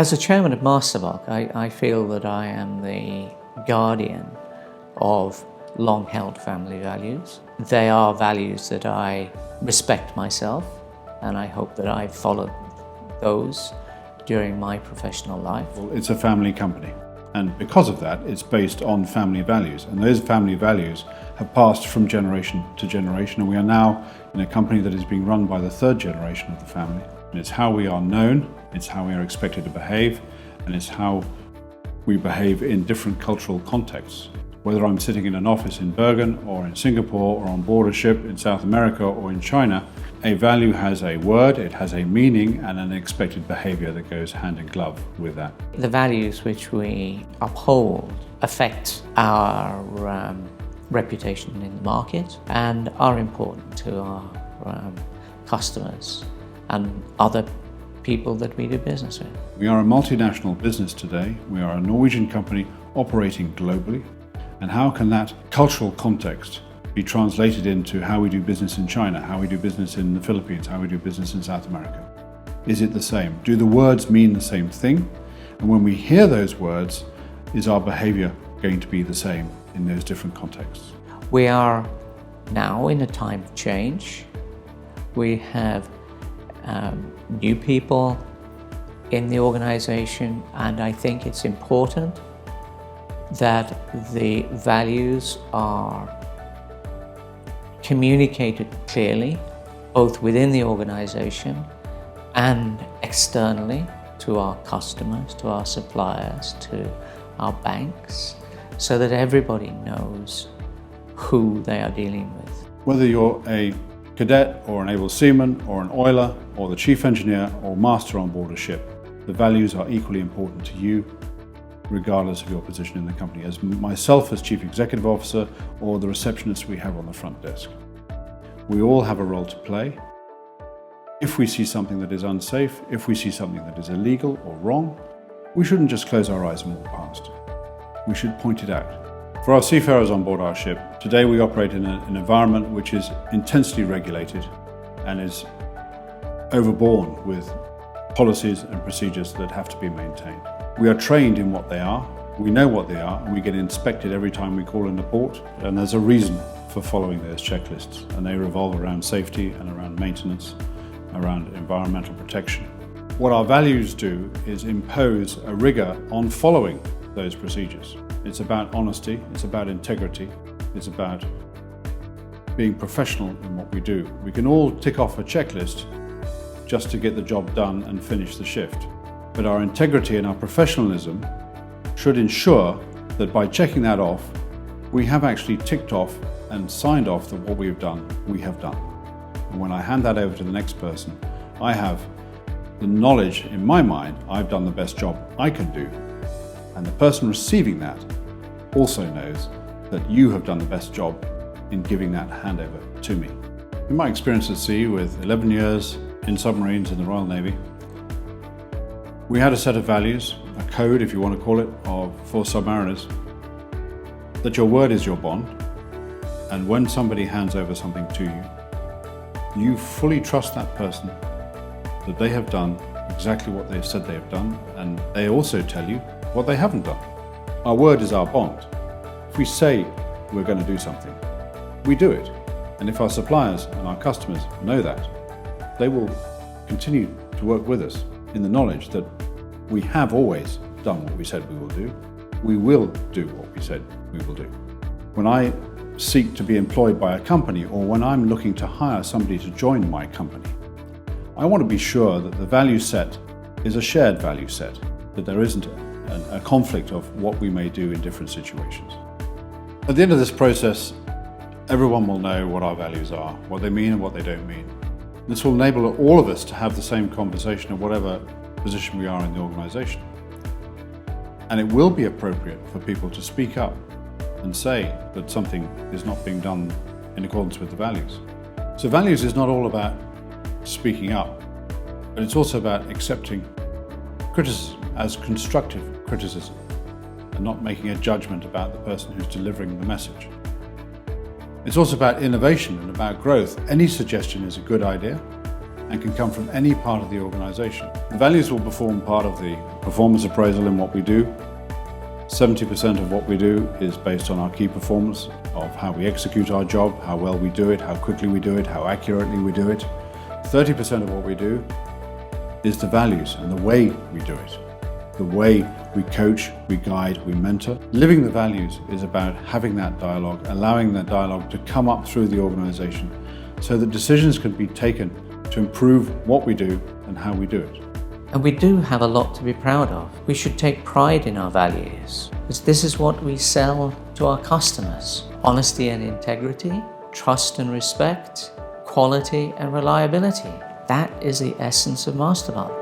As a chairman of Masterbulk, I feel that I am the guardian of long-held family values. They are values that I respect myself, and I hope that I've followed those during my professional life. Well, it's a family company, and because of that, it's based on family values, and those family values have passed from generation to generation, and we are now in a company that is being run by the third generation of the family. And it's how we are known, it's how we are expected to behave, and it's how we behave in different cultural contexts. Whether I'm sitting in an office in Bergen or in Singapore or on board a ship in South America or in China, a value has a word, it has a meaning and an expected behavior that goes hand in glove with that. The values which we uphold affect our reputation in the market and are important to our customers and other people that we do business with. We are a multinational business today. We are a Norwegian company operating globally. And how can that cultural context be translated into how we do business in China, how we do business in the Philippines, how we do business in South America? Is it the same? Do the words mean the same thing? And when we hear those words, is our behavior going to be the same in those different contexts? We are now in a time of change. We have new people in the organization, and I think it's important that the values are communicated clearly, both within the organization and externally to our customers, to our suppliers, to our banks, so that everybody knows who they are dealing with. Whether you're a cadet or an able seaman or an oiler or the chief engineer or master on board a ship, the values are equally important to you regardless of your position in the company, as myself as Chief Executive Officer or the receptionist we have on the front desk. We all have a role to play. If we see something that is unsafe, if we see something that is illegal or wrong, we shouldn't just close our eyes and walk past it. We should point it out. For our seafarers on board our ship, today we operate in an environment which is intensely regulated and is overborne with policies and procedures that have to be maintained. We are trained in what they are, we know what they are, and we get inspected every time we call in a port, and there's a reason for following those checklists, and they revolve around safety and around maintenance, around environmental protection. What our values do is impose a rigor on following those procedures. It's about honesty, it's about integrity, it's about being professional in what we do. We can all tick off a checklist just to get the job done and finish the shift. But our integrity and our professionalism should ensure that by checking that off, we have actually ticked off and signed off that what we have done, we have done. And when I hand that over to the next person, I have the knowledge in my mind, I've done the best job I can do. And the person receiving that also knows that you have done the best job in giving that handover to me. In my experience at sea, with 11 years in submarines in the Royal Navy, we had a set of values, a code if you want to call it, for submariners, that your word is your bond, and when somebody hands over something to you, you fully trust that person that they have done exactly what they've said they have done, and they also tell you what they haven't done. Our word is our bond. If we say we're going to do something, we do it. And if our suppliers and our customers know that, they will continue to work with us in the knowledge that we have always done what we said we will do. We will do what we said we will do. When I seek to be employed by a company, or when I'm looking to hire somebody to join my company, I want to be sure that the value set is a shared value set, that there isn't a conflict of what we may do in different situations. At the end of this process, everyone will know what our values are, what they mean and what they don't mean. This will enable all of us to have the same conversation at whatever position we are in the organisation. And it will be appropriate for people to speak up and say that something is not being done in accordance with the values. So values is not all about speaking up, but it's also about accepting criticism as constructive criticism and not making a judgment about the person who's delivering the message. It's also about innovation and about growth. Any suggestion is a good idea, and can come from any part of the organisation. The values will form part of the performance appraisal in what we do. 70% of what we do is based on our key performance of how we execute our job, how well we do it, how quickly we do it, how accurately we do it. 30% of what we do is the values and the way we do it. The way we coach, we guide, we mentor. Living the values is about having that dialogue, allowing that dialogue to come up through the organisation so that decisions can be taken to improve what we do and how we do it. And we do have a lot to be proud of. We should take pride in our values, because this is what we sell to our customers. Honesty and integrity, trust and respect, quality and reliability. That is the essence of Masterbulk.